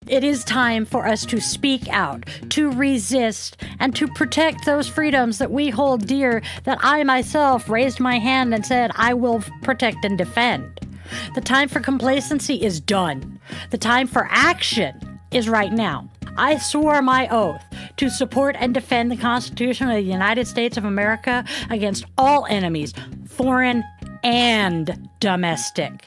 It is time for us to speak out, to resist, and to protect those freedoms that we hold dear, that I myself raised my hand and said I will protect and defend. The time for complacency is done. The time for action is right now. I swore my oath to support and defend the Constitution of the United States of America against all enemies, foreign and domestic.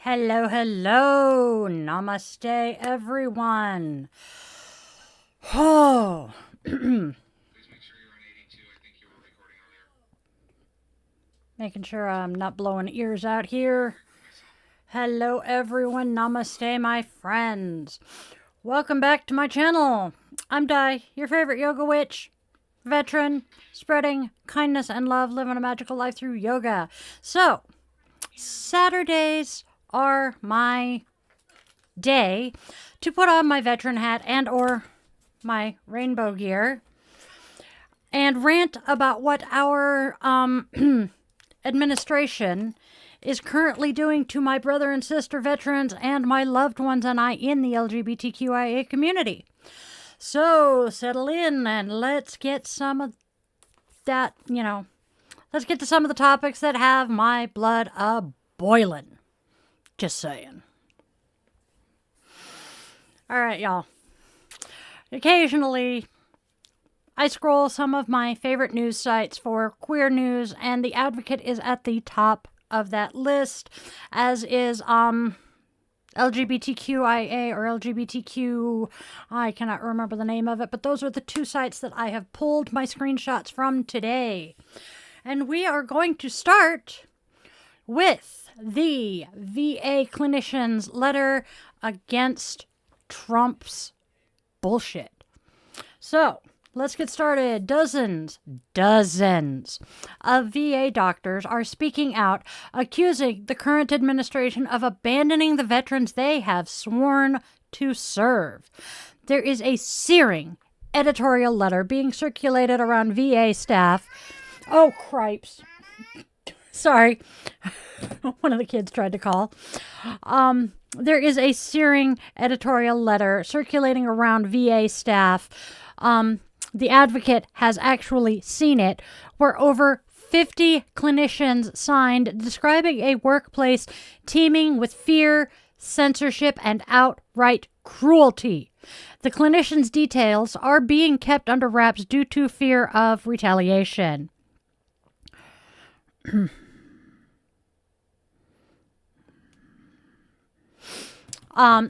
Hello, hello. Namaste, everyone. Oh. Please make sure you're on 82. I think you were recording earlier. Making sure I'm not blowing ears out here. Hello, everyone. Namaste, my friends. Welcome back to my channel. I'm Di, your favorite yoga witch, veteran, spreading kindness and love, living a magical life through yoga. So, Saturdays are my day to put on my veteran hat and or my rainbow gear and rant about what our administration is currently doing to my brother and sister veterans and my loved ones and I in the LGBTQIA community. So settle in and let's get some of that, let's get to some of the topics that have my blood a-boiling. Just saying. All right, y'all. Occasionally, I scroll some of my favorite news sites for queer news, and The Advocate is at the top of that list, as is LGBTQIA or LGBTQ. I cannot remember the name of it, but those are the two sites that I have pulled my screenshots from today. And we are going to start with the VA clinician's letter against Trump's bullshit. So, let's get started. Dozens of VA doctors are speaking out, accusing the current administration of abandoning the veterans they have sworn to serve. There is a searing editorial letter being circulated around VA staff. Oh, cripes. Sorry. One of the kids tried to call. There is a searing editorial letter circulating around VA staff. The Advocate has actually seen it, where over 50 clinicians signed describing a workplace teeming with fear, censorship, and outright cruelty. The clinicians' details are being kept under wraps due to fear of retaliation.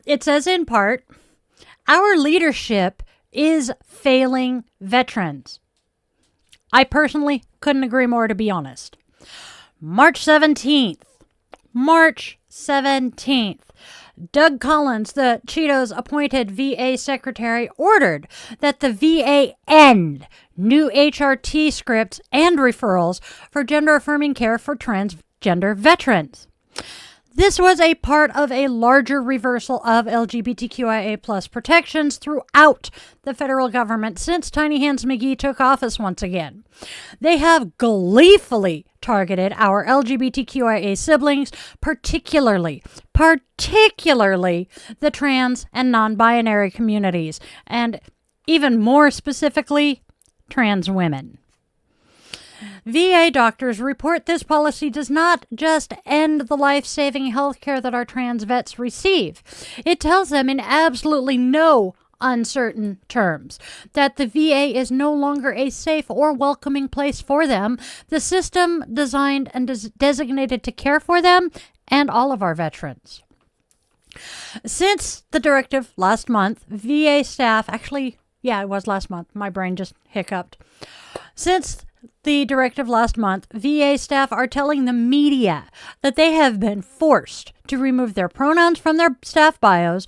It says in part, our leadership is failing veterans. I personally couldn't agree more, to be honest. March 17th, Doug Collins, the Cheetos appointed VA secretary, ordered that the VA end new HRT scripts and referrals for gender-affirming care for transgender veterans. This was a part of a larger reversal of LGBTQIA plus protections throughout the federal government since Tiny Hands McGee took office once again. They have gleefully targeted our LGBTQIA siblings, particularly the trans and non-binary communities, and even more specifically, trans women. VA doctors report this policy does not just end the life-saving health care that our trans vets receive. It tells them in absolutely no uncertain terms, that the VA is no longer a safe or welcoming place for them, the system designed and designated to care for them and all of our veterans. Since the directive last month, VA staff, it was last month, my brain just hiccuped. Since the directive last month, VA staff are telling the media that they have been forced to remove their pronouns from their staff bios,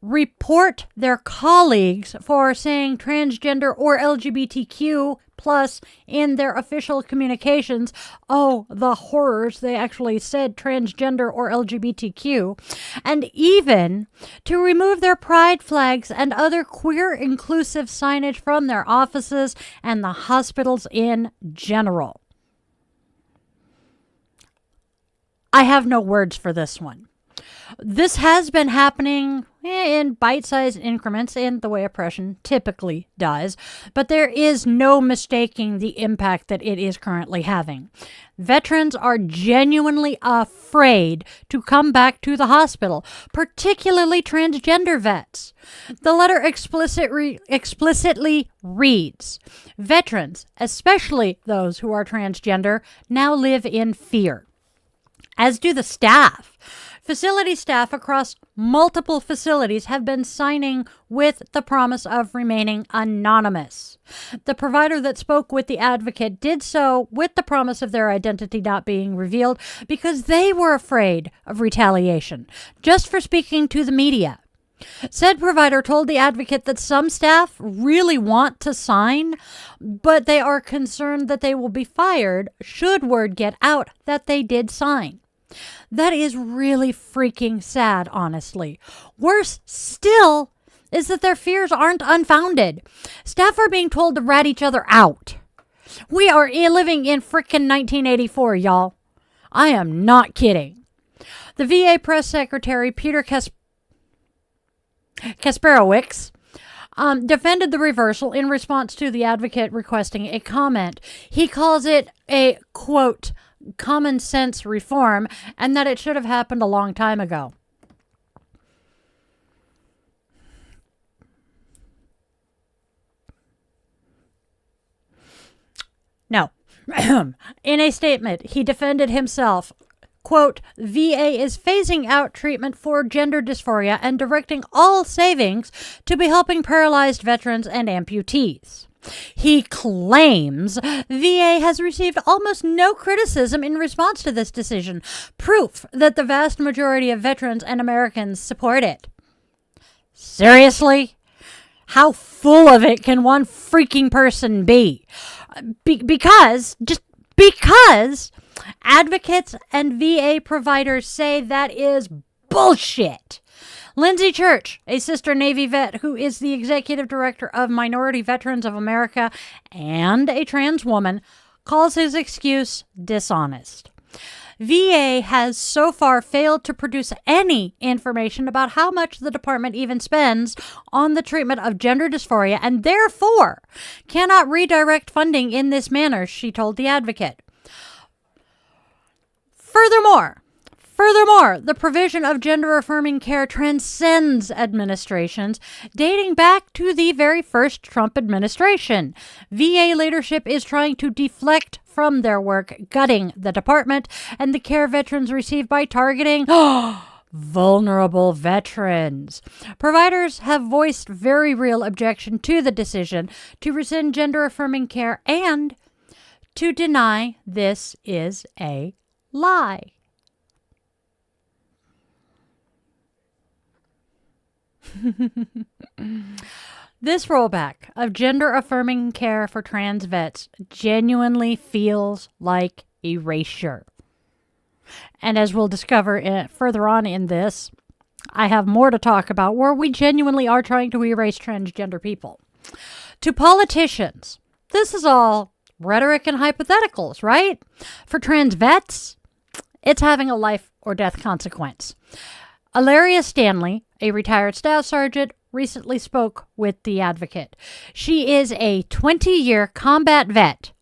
report their colleagues for saying transgender or LGBTQ plus in their official communications. Oh, the horrors, they actually said transgender or LGBTQ. And even to remove their pride flags and other queer inclusive signage from their offices and the hospitals in general. I have no words for this one. This has been happening in bite-sized increments in the way oppression typically does, but there is no mistaking the impact that it is currently having. Veterans are genuinely afraid to come back to the hospital, particularly transgender vets. The letter explicitly reads, "Veterans, especially those who are transgender, now live in fear," as do the staff. Facility staff across multiple facilities have been signing with the promise of remaining anonymous. The provider that spoke with the advocate did so with the promise of their identity not being revealed because they were afraid of retaliation, just for speaking to the media. Said provider told the advocate that some staff really want to sign, but they are concerned that they will be fired should word get out that they did sign. That is really freaking sad, honestly. Worse still is that their fears aren't unfounded. Staff are being told to rat each other out. We are living in frickin' 1984, y'all. I am not kidding. The VA press secretary, Peter Kasperowicz, defended the reversal in response to the advocate requesting a comment. He calls it a, quote, common sense reform, and that it should have happened a long time ago. No. In a statement, he defended himself. Quote, VA is phasing out treatment for gender dysphoria and directing all savings to be helping paralyzed veterans and amputees. He claims VA has received almost no criticism in response to this decision, proof that the vast majority of veterans and Americans support it. Seriously? How full of it can one freaking person be? Because advocates and VA providers say that is bullshit. Lindsay Church, a sister Navy vet who is the executive director of Minority Veterans of America and a trans woman, calls his excuse dishonest. VA has so far failed to produce any information about how much the department even spends on the treatment of gender dysphoria and therefore cannot redirect funding in this manner, she told the advocate. Furthermore, the provision of gender-affirming care transcends administrations, dating back to the very first Trump administration. VA leadership is trying to deflect from their work, gutting the department and the care veterans receive by targeting vulnerable veterans. Providers have voiced very real objection to the decision to rescind gender-affirming care and to deny this is a lie. This rollback of gender-affirming care for trans vets genuinely feels like erasure. And as we'll discover further on in this, I have more to talk about where we genuinely are trying to erase transgender people. To politicians, this is all rhetoric and hypotheticals, right? For trans vets, it's having a life or death consequence. Alaria Stanley, a retired staff sergeant, recently spoke with the advocate. She is a 20-year combat vet.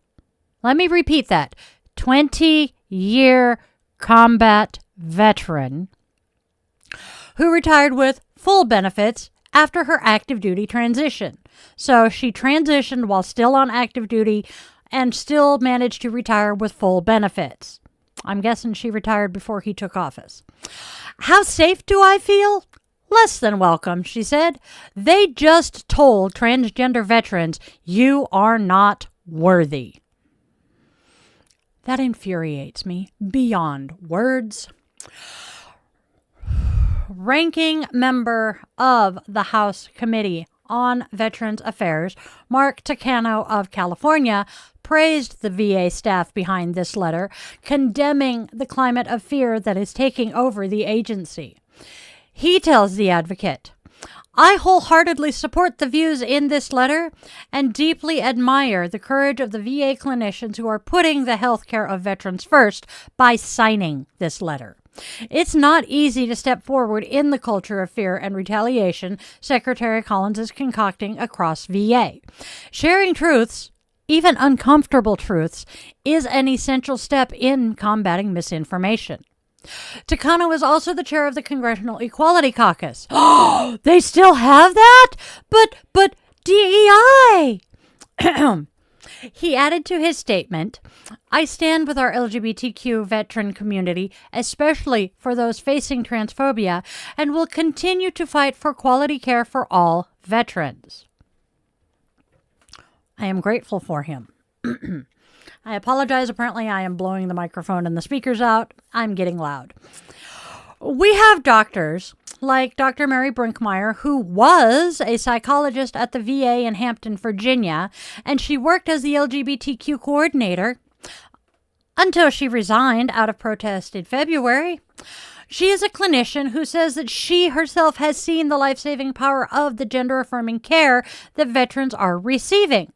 Let me repeat that. 20-year combat veteran who retired with full benefits after her active duty transition. So she transitioned while still on active duty and still managed to retire with full benefits. I'm guessing she retired before he took office. How safe do I feel? Less than welcome, she said. They just told transgender veterans, you are not worthy. That infuriates me beyond words. Ranking member of the House Committee on Veterans Affairs, Mark Takano of California, praised the VA staff behind this letter, condemning the climate of fear that is taking over the agency. He tells The Advocate, I wholeheartedly support the views in this letter and deeply admire the courage of the VA clinicians who are putting the health care of veterans first by signing this letter. It's not easy to step forward in the culture of fear and retaliation Secretary Collins is concocting across VA. Sharing truths, even uncomfortable truths, is an essential step in combating misinformation. Takano is also the chair of the Congressional Equality Caucus. Oh, they still have that? But DEI! He added to his statement, I stand with our LGBTQ veteran community, especially for those facing transphobia, and will continue to fight for quality care for all veterans. I am grateful for him. I apologize. Apparently, I am blowing the microphone and the speakers out. I'm getting loud. We have doctors like Dr. Mary Brinkmeyer, who was a psychologist at the VA in Hampton, Virginia, and she worked as the LGBTQ coordinator until she resigned out of protest in February. She is a clinician who says that she herself has seen the life-saving power of the gender-affirming care that veterans are receiving.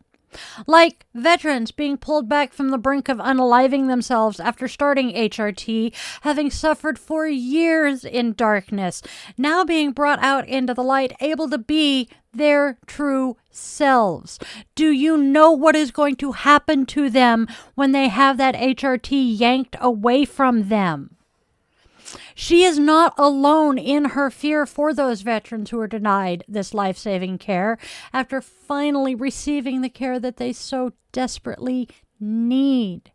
Like veterans being pulled back from the brink of unaliving themselves after starting HRT, having suffered for years in darkness, now being brought out into the light, able to be their true selves. Do you know what is going to happen to them when they have that HRT yanked away from them? She is not alone in her fear for those veterans who are denied this life-saving care after finally receiving the care that they so desperately need.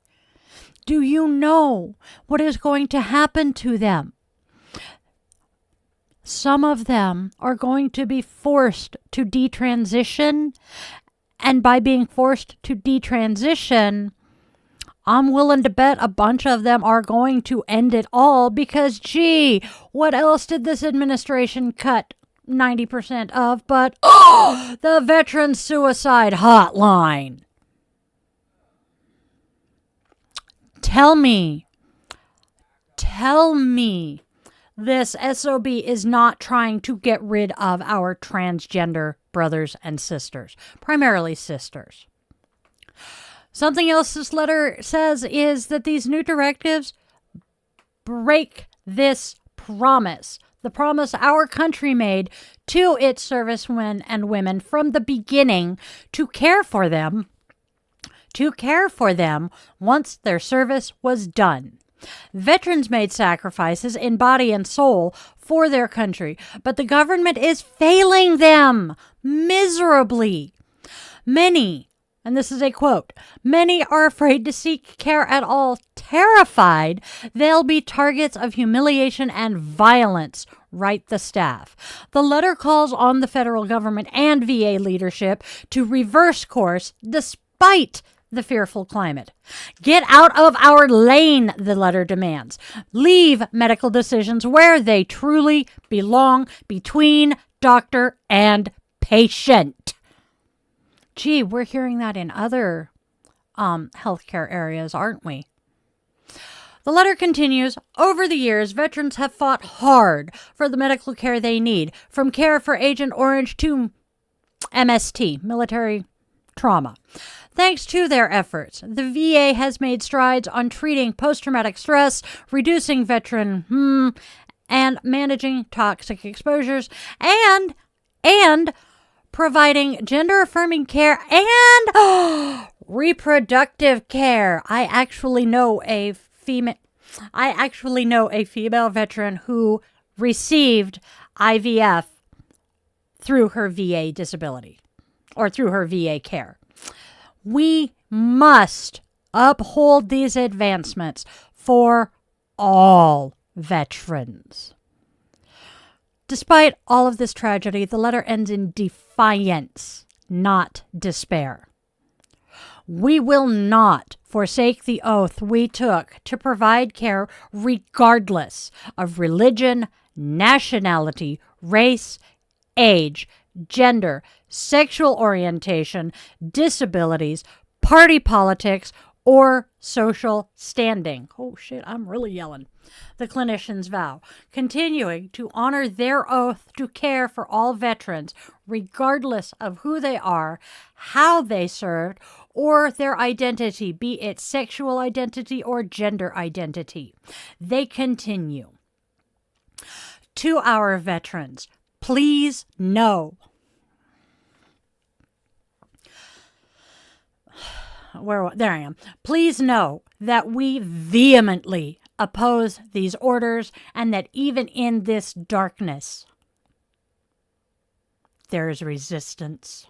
Do you know what is going to happen to them? Some of them are going to be forced to detransition, and by being forced to detransition, I'm willing to bet a bunch of them are going to end it all because, gee, what else did this administration cut 90% of but the Veteran Suicide Hotline? Tell me this SOB is not trying to get rid of our transgender brothers and sisters, primarily sisters. Something else this letter says is that these new directives break this promise, the promise our country made to its servicemen and women from the beginning to care for them once their service was done. Veterans made sacrifices in body and soul for their country, but the government is failing them miserably. Many, and this is a quote, many are afraid to seek care at all, terrified they'll be targets of humiliation and violence, write the staff. The letter calls on the federal government and VA leadership to reverse course despite the fearful climate. Get out of our lane, the letter demands. Leave medical decisions where they truly belong, between doctor and patient. Gee, we're hearing that in other healthcare areas, aren't we? The letter continues, over the years, veterans have fought hard for the medical care they need, from care for Agent Orange to MST, military trauma. Thanks to their efforts, the VA has made strides on treating post-traumatic stress, reducing veteran and managing toxic exposures, and providing gender-affirming care and reproductive care. I actually know a female veteran who received IVF through her VA disability or through her VA care. We must uphold these advancements for all veterans. Despite all of this tragedy, the letter ends in defiance, not despair. We will not forsake the oath we took to provide care regardless of religion, nationality, race, age, gender, sexual orientation, disabilities, party politics, or social standing. Oh shit, I'm really yelling. The clinicians vow, continuing to honor their oath to care for all veterans, regardless of who they are, how they served, or their identity, be it sexual identity or gender identity. They continue. To our veterans, please know. There I am. Please know that we vehemently oppose these orders and that even in this darkness, there is resistance.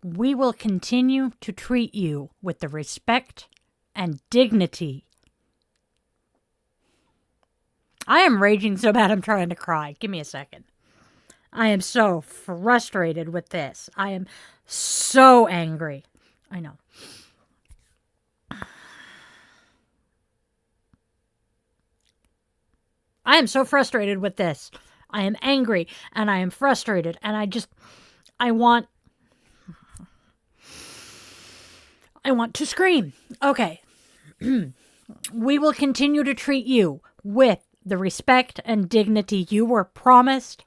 We will continue to treat you with the respect and dignity. I am raging so bad I'm trying to cry. Give me a second. I am so frustrated with this. I am so angry. I know. I am so frustrated with this. I am angry and I am frustrated and I want to scream. Okay. We will continue to treat you with the respect and dignity you were promised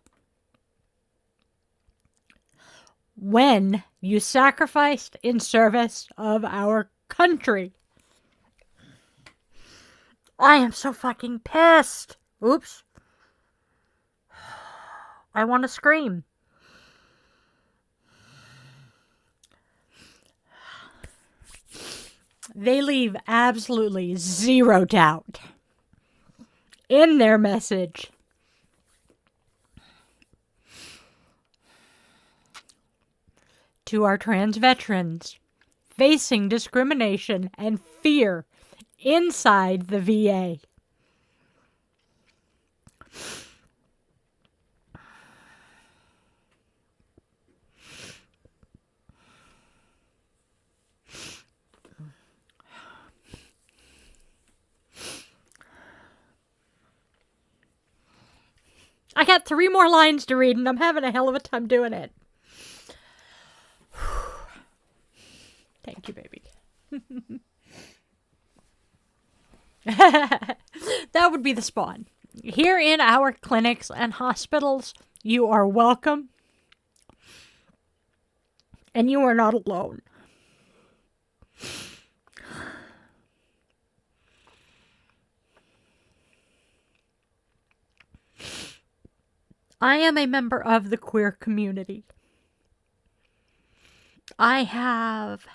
when you sacrificed in service of our country. I am so fucking pissed. Oops. I want to scream. They leave absolutely zero doubt in their message to our trans veterans facing discrimination and fear inside the VA. I got 3 more lines to read and I'm having a hell of a time doing it. Thank you, baby. That would be the spawn. Here in our clinics and hospitals, you are welcome. And you are not alone. I am a member of the queer community. I have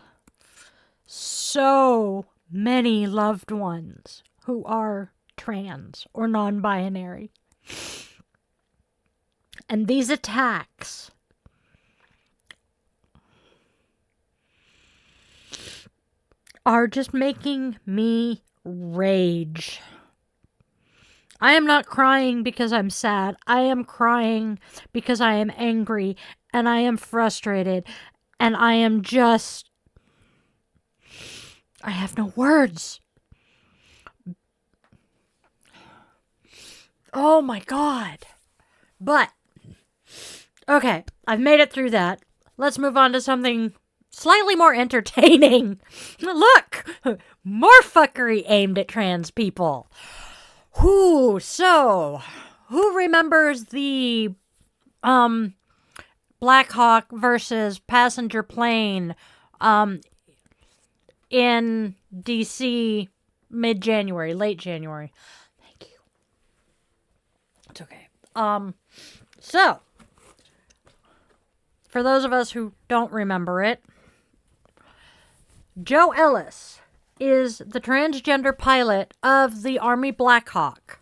so many loved ones who are trans or non-binary. And these attacks are just making me rage. I am not crying because I'm sad. I am crying because I am angry and I am frustrated and I am just... I have no words. Oh my God. But, okay, I've made it through that. Let's move on to something slightly more entertaining. Look, more fuckery aimed at trans people. So, who remembers the, Black Hawk versus passenger plane, in DC mid-January, late January? Thank you. It's okay. So, for those of us who don't remember it, Joe Ellis is the transgender pilot of the Army Black Hawk.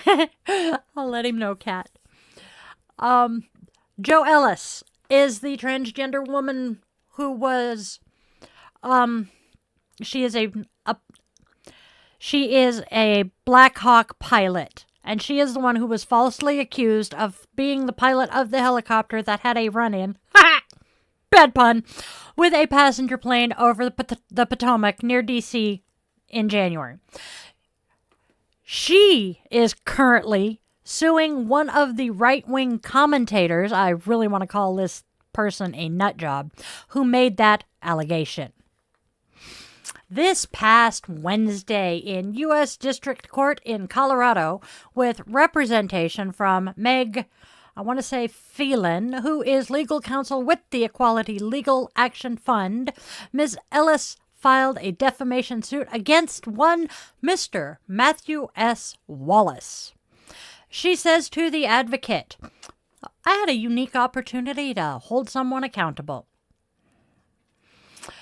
I'll let him know, Kat. Joe Ellis is the transgender woman who was, she is a Black Hawk pilot, and she is the one who was falsely accused of being the pilot of the helicopter that had a run-in, bad pun, with a passenger plane over the Potomac near D.C. in January. She is currently suing one of the right-wing commentators, I really want to call this person a nut job, who made that allegation. This past Wednesday in U.S. District Court in Colorado, with representation from Phelan, who is legal counsel with the Equality Legal Action Fund, Ms. Ellis filed a defamation suit against one Mr. Matthew S. Wallace. She says to the advocate, I had a unique opportunity to hold someone accountable.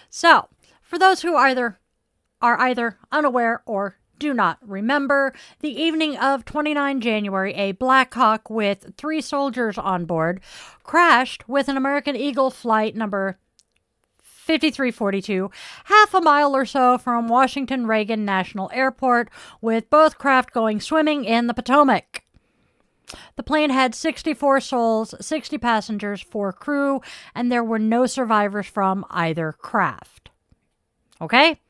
So, for those who are either unaware or do not remember, the evening of 29 January, a Black Hawk with 3 soldiers on board crashed with an American Eagle flight number 5342, half a mile or so from Washington Reagan National Airport, with both craft going swimming in the Potomac. The plane had 64 souls, 60 passengers, 4 crew, and there were no survivors from either craft. Okay?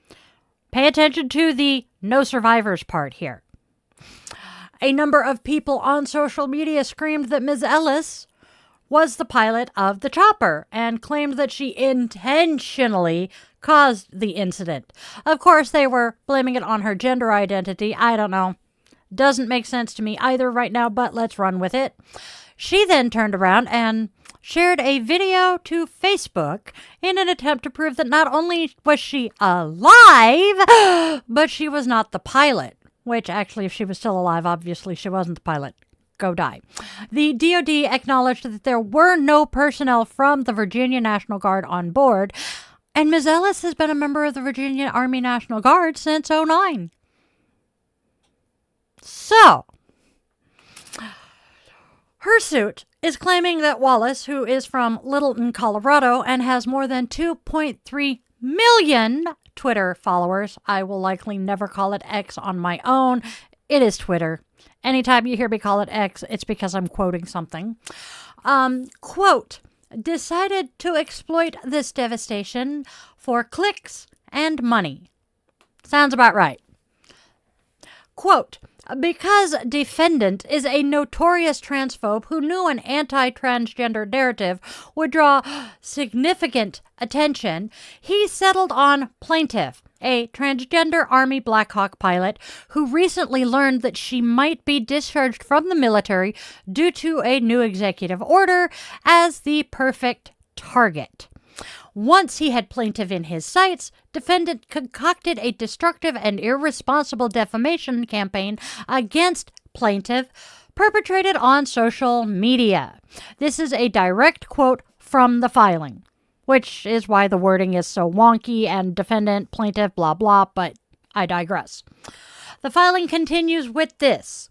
Pay attention to the no survivors part here. A number of people on social media screamed that Ms. Ellis was the pilot of the chopper and claimed that she intentionally caused the incident. Of course, they were blaming it on her gender identity. I don't know. Doesn't make sense to me either right now, but let's run with it. She then turned around and shared a video to Facebook in an attempt to prove that not only was she alive, but she was not the pilot. Which, actually, if she was still alive, obviously she wasn't the pilot. Go die. The DoD acknowledged that there were no personnel from the Virginia National Guard on board, and Ms. Ellis has been a member of the Virginia Army National Guard since 2009. So, her suit is claiming that Wallace, who is from Littleton, Colorado, and has more than 2.3 million Twitter followers, I will likely never call it X on my own. It is Twitter. Anytime you hear me call it X, it's because I'm quoting something. Quote, decided to exploit this devastation for clicks and money. Sounds about right. Quote, because defendant is a notorious transphobe who knew an anti-transgender narrative would draw significant attention, he settled on plaintiff, a transgender Army Black Hawk pilot who recently learned that she might be discharged from the military due to a new executive order, as the perfect target. Once he had plaintiff in his sights, defendant concocted a destructive and irresponsible defamation campaign against plaintiff perpetrated on social media. This is a direct quote from the filing, which is why the wording is so wonky and defendant, plaintiff, blah, blah, but I digress. The filing continues with this.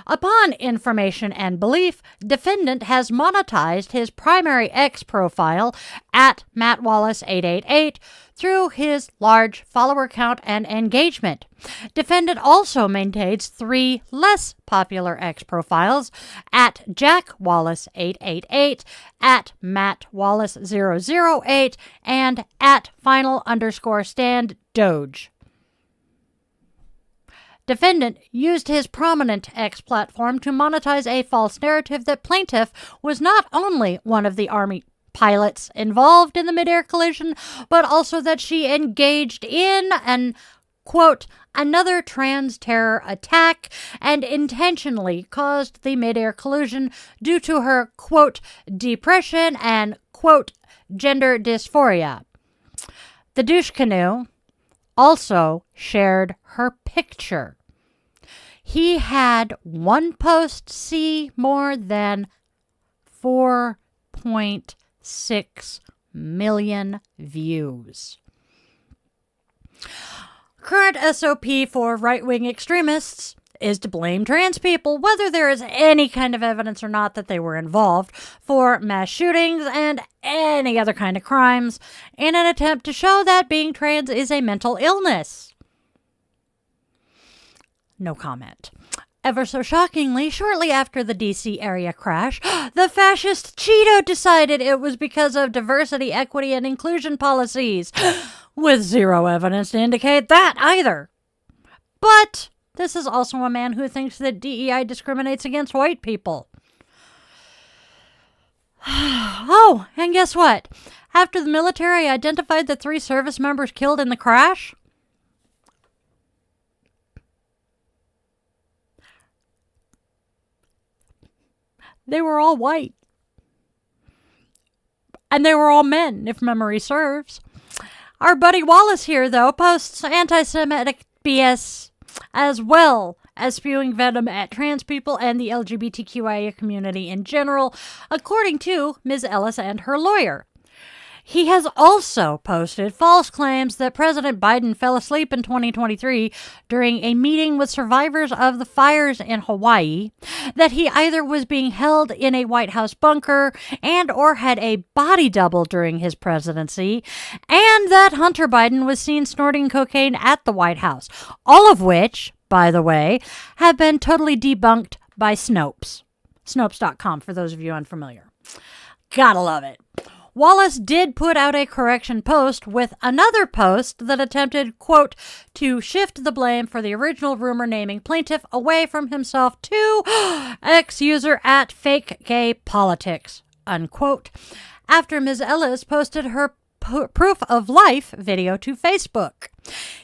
Upon information and belief, defendant has monetized his primary X profile at MattWallace888 through his large follower count and engagement. Defendant also maintains 3 less popular X profiles at JackWallace888, at MattWallace008, and at final_stand Doge. Defendant used his prominent X platform to monetize a false narrative that plaintiff was not only one of the Army pilots involved in the midair collision, but also that she engaged in an, quote, another trans-terror attack and intentionally caused the midair collision due to her, quote, depression and, quote, gender dysphoria. The douche canoe also shared her picture. He had one post see more than 4.6 million views. Current SOP for right-wing extremists is to blame trans people, whether there is any kind of evidence or not that they were involved, for mass shootings and any other kind of crimes, in an attempt to show that being trans is a mental illness. No comment. Ever so shockingly, shortly after the DC area crash, the fascist Cheeto decided it was because of diversity, equity, and inclusion policies, with zero evidence to indicate that either. But this is also a man who thinks that DEI discriminates against white people. Oh, and guess what? After the military identified the 3 service members killed in the crash, they were all white. And they were all men, if memory serves. Our buddy Wallace here, though, posts anti-Semitic BS as well as spewing venom at trans people and the LGBTQIA community in general, according to Ms. Ellis and her lawyer. He has also posted false claims that President Biden fell asleep in 2023 during a meeting with survivors of the fires in Hawaii, that he either was being held in a White House bunker and or had a body double during his presidency, and that Hunter Biden was seen snorting cocaine at the White House, all of which, by the way, have been totally debunked by Snopes. Snopes.com, for those of you unfamiliar. Gotta love it. Wallace did put out a correction post with another post that attempted, quote, to shift the blame for the original rumor naming plaintiff away from himself to ex-user at fake gay politics, unquote, after Ms. Ellis posted her proof of life video to Facebook.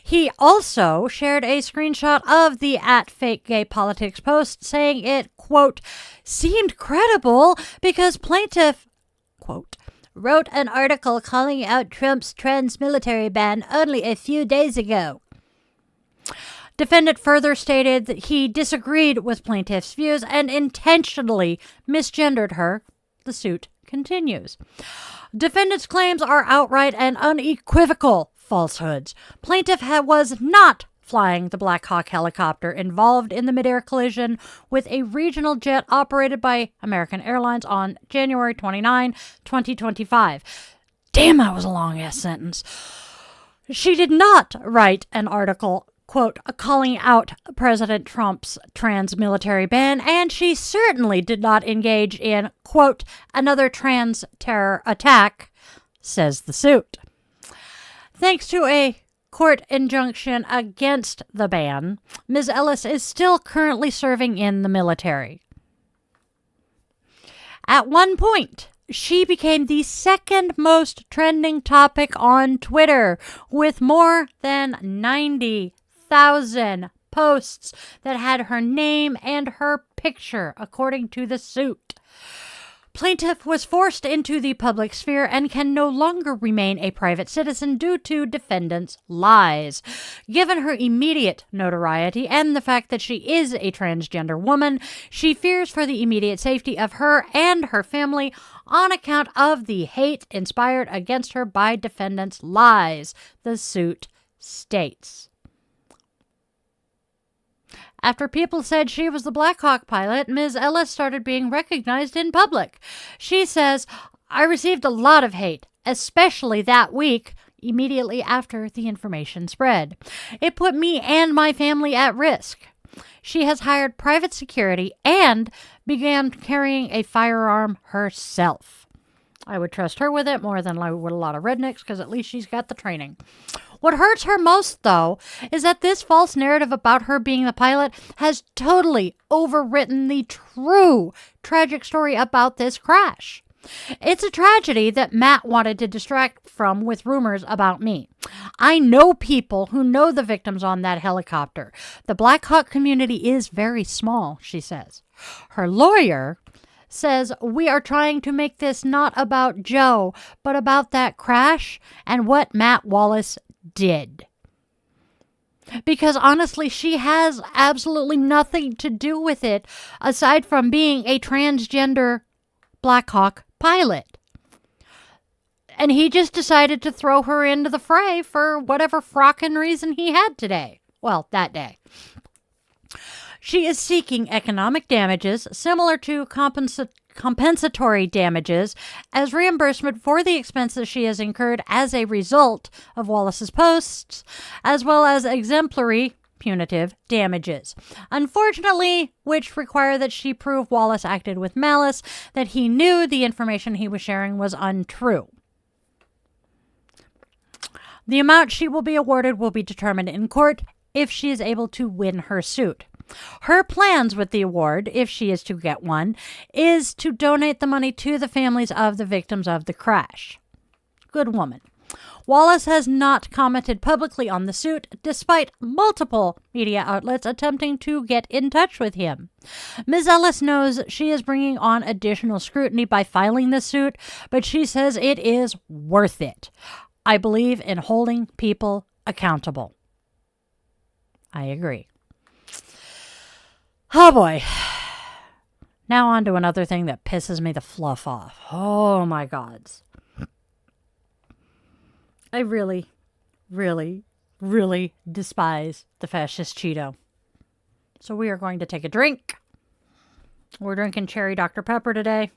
He also shared a screenshot of the at fake gay politics post saying it, quote, seemed credible because plaintiff, quote, wrote an article calling out Trump's trans military ban only a few days ago. Defendant further stated that he disagreed with plaintiff's views and intentionally misgendered her. The suit continues. Defendant's claims are outright and unequivocal falsehoods. Plaintiff was not flying the Black Hawk helicopter involved in the midair collision with a regional jet operated by American Airlines on January 29, 2025. Damn, that was a long-ass sentence. She did not write an article, quote, calling out President Trump's trans military ban, and she certainly did not engage in, quote, another trans terror attack, says the suit. Thanks to a court injunction against the ban, Ms. Ellis is still currently serving in the military. At one point, she became the second most trending topic on Twitter, with more than 90,000 posts that had her name and her picture, according to the suit. Plaintiff was forced into the public sphere and can no longer remain a private citizen due to defendant's lies. Given her immediate notoriety and the fact that she is a transgender woman, she fears for the immediate safety of her and her family on account of the hate inspired against her by defendant's lies, the suit states. After people said she was the Black Hawk pilot, Ms. Ellis started being recognized in public. She says, I received a lot of hate, especially that week, immediately after the information spread. It put me and my family at risk. She has hired private security and began carrying a firearm herself. I would trust her with it more than I would a lot of rednecks, because at least she's got the training. What hurts her most, though, is that this false narrative about her being the pilot has totally overwritten the true tragic story about this crash. It's a tragedy that Matt wanted to distract from with rumors about me. I know people who know the victims on that helicopter. The Black Hawk community is very small, she says. Her lawyer says, we are trying to make this not about Joe, but about that crash and what Matt Wallace did. Because honestly, she has absolutely nothing to do with it aside from being a transgender Black Hawk pilot. And he just decided to throw her into the fray for whatever frockin' reason he had today. Well, that day. She is seeking economic damages similar to compensatory damages as reimbursement for the expenses she has incurred as a result of Wallace's posts, as well as exemplary punitive damages. Unfortunately, which require that she prove Wallace acted with malice, that he knew the information he was sharing was untrue. The amount she will be awarded will be determined in court if she is able to win her suit. Her plans with the award, if she is to get one, is to donate the money to the families of the victims of the crash. Good woman. Wallace has not commented publicly on the suit, despite multiple media outlets attempting to get in touch with him. Ms. Ellis knows she is bringing on additional scrutiny by filing the suit, but she says it is worth it. I believe in holding people accountable. I agree. Oh boy. Now on to another thing that pisses me the fluff off. Oh my gods. I really, really, really despise the fascist Cheeto. So we are going to take a drink. We're drinking cherry Dr. Pepper today.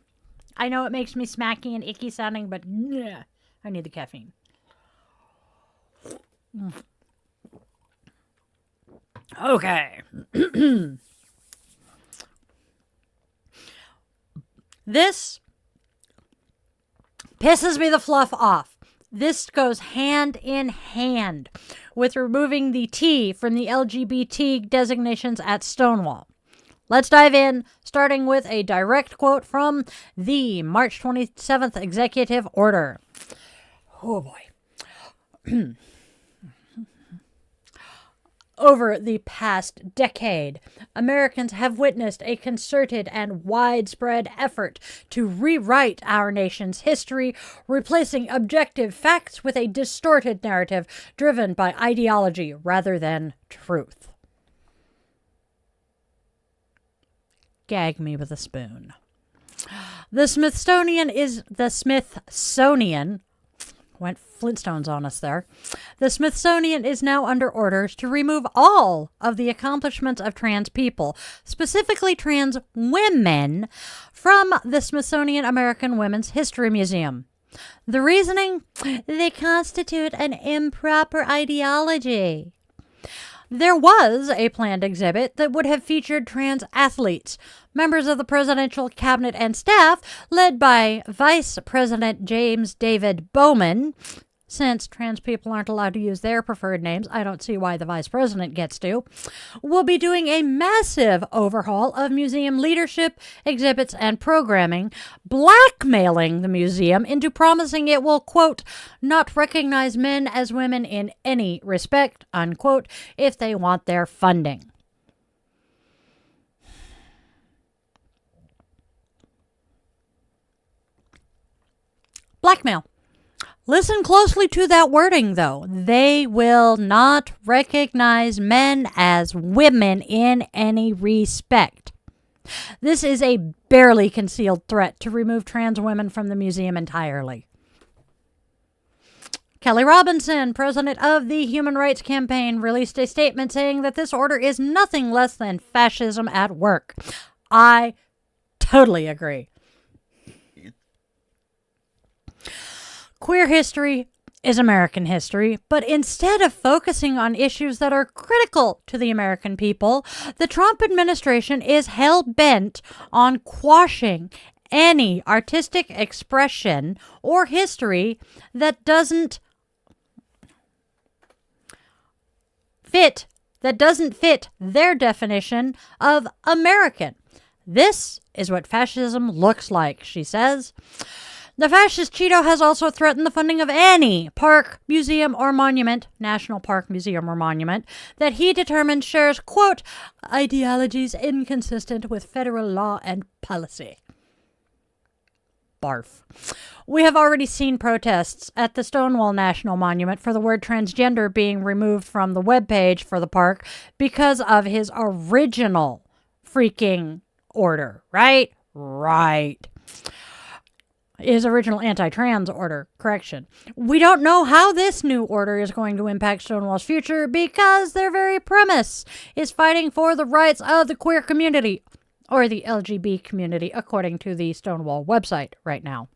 I know it makes me smacky and icky sounding, but I need the caffeine. Okay. This pisses me the fluff off. This goes hand in hand with removing the T from the LGBT designations at Stonewall. Let's dive in, starting with a direct quote from the March 27th Executive Order. Oh boy. Over the past decade, Americans have witnessed a concerted and widespread effort to rewrite our nation's history, replacing objective facts with a distorted narrative driven by ideology rather than truth. Gag me with a spoon. The Smithsonian went Flintstones on us there. The Smithsonian is now under orders to remove all of the accomplishments of trans people, specifically trans women, from the Smithsonian American Women's History Museum. The reasoning? They constitute an improper ideology. There was a planned exhibit that would have featured trans athletes, members of the presidential cabinet and staff, led by Vice President James David Bowman. Since trans people aren't allowed to use their preferred names, I don't see why the vice president gets to. We'll be doing a massive overhaul of museum leadership, exhibits, and programming, blackmailing the museum into promising it will, quote, not recognize men as women in any respect, unquote, if they want their funding. Blackmail. Listen closely to that wording, though. They will not recognize men as women in any respect. This is a barely concealed threat to remove trans women from the museum entirely. Kelly Robinson, president of the Human Rights Campaign, released a statement saying that this order is nothing less than fascism at work. I totally agree. Queer history is American history, but instead of focusing on issues that are critical to the American people, the Trump administration is hell-bent on quashing any artistic expression or history that doesn't fit their definition of American. This is what fascism looks like, she says. The fascist Cheeto has also threatened the funding of any park, museum, or monument, national park, museum, or monument, that he determines shares, quote, ideologies inconsistent with federal law and policy. Barf. We have already seen protests at the Stonewall National Monument for the word transgender being removed from the webpage for the park because of his original freaking order, right? Right. His original anti-trans order, correction. We don't know how this new order is going to impact Stonewall's future because their very premise is fighting for the rights of the queer community, or the LGBT community, according to the Stonewall website right now.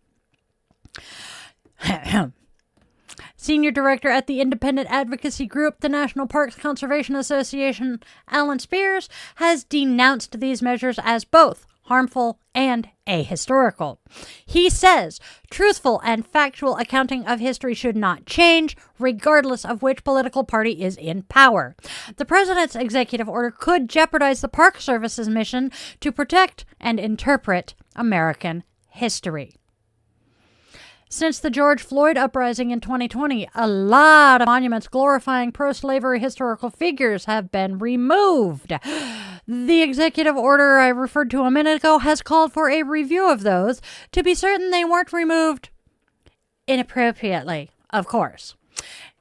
Senior Director at the independent advocacy group, the National Parks Conservation Association, Alan Spears, has denounced these measures as both harmful and ahistorical. He says truthful and factual accounting of history should not change, regardless of which political party is in power. The president's executive order could jeopardize the Park Service's mission to protect and interpret American history. Since the George Floyd uprising in 2020, a lot of monuments glorifying pro-slavery historical figures have been removed. The executive order I referred to a minute ago has called for a review of those to be certain they weren't removed inappropriately, of course.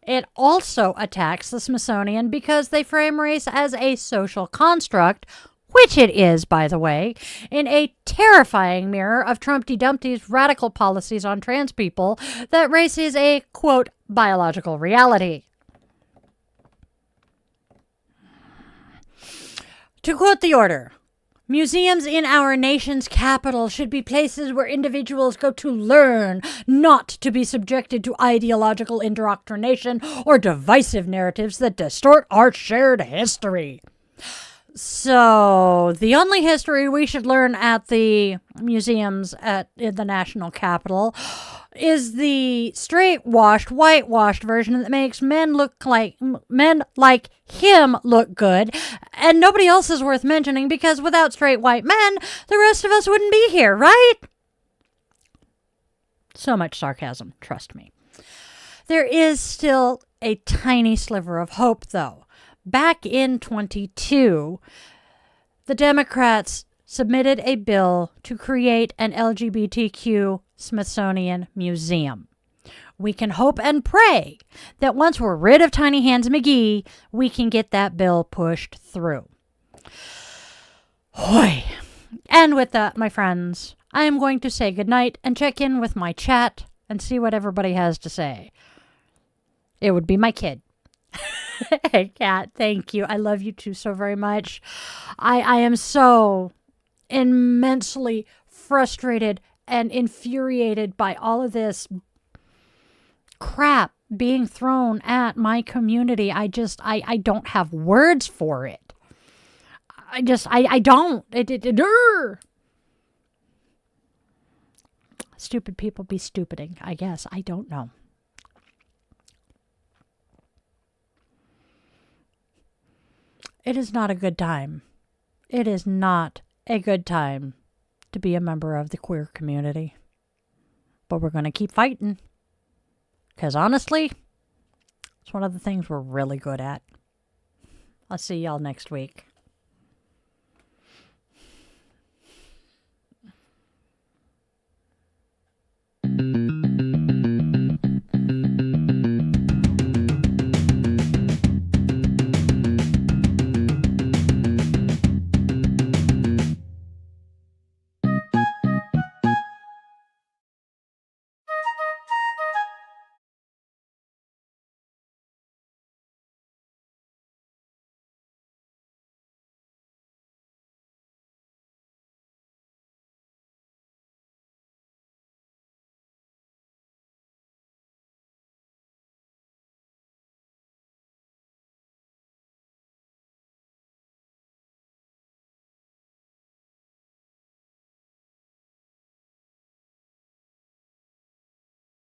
It also attacks the Smithsonian because they frame race as a social construct, which it is, by the way, in a terrifying mirror of Trumpty Dumpty's radical policies on trans people that race is a, quote, biological reality. To quote the order, museums in our nation's capital should be places where individuals go to learn, not to be subjected to ideological indoctrination or divisive narratives that distort our shared history. So, the only history we should learn at the museums in the national capital is the straight-washed, whitewashed version that makes men like him look good, and nobody else is worth mentioning because without straight white men, the rest of us wouldn't be here, right? So much sarcasm, trust me. There is still a tiny sliver of hope, though. Back in 22, the Democrats submitted a bill to create an LGBTQ Smithsonian Museum. We can hope and pray that once we're rid of Tiny Hands McGee, we can get that bill pushed through. Hoy. And with that, my friends, I am going to say goodnight and check in with my chat and see what everybody has to say. It would be my kid. Hey, Kat, thank you. I love you too so very much. I am so immensely frustrated and infuriated by all of this crap being thrown at my community. I don't have words for it. I don't. Stupid people be stupiding, I guess. I don't know. It is not a good time. It is not a good time to be a member of the queer community. But we're going to keep fighting. Because honestly, it's one of the things we're really good at. I'll see y'all next week.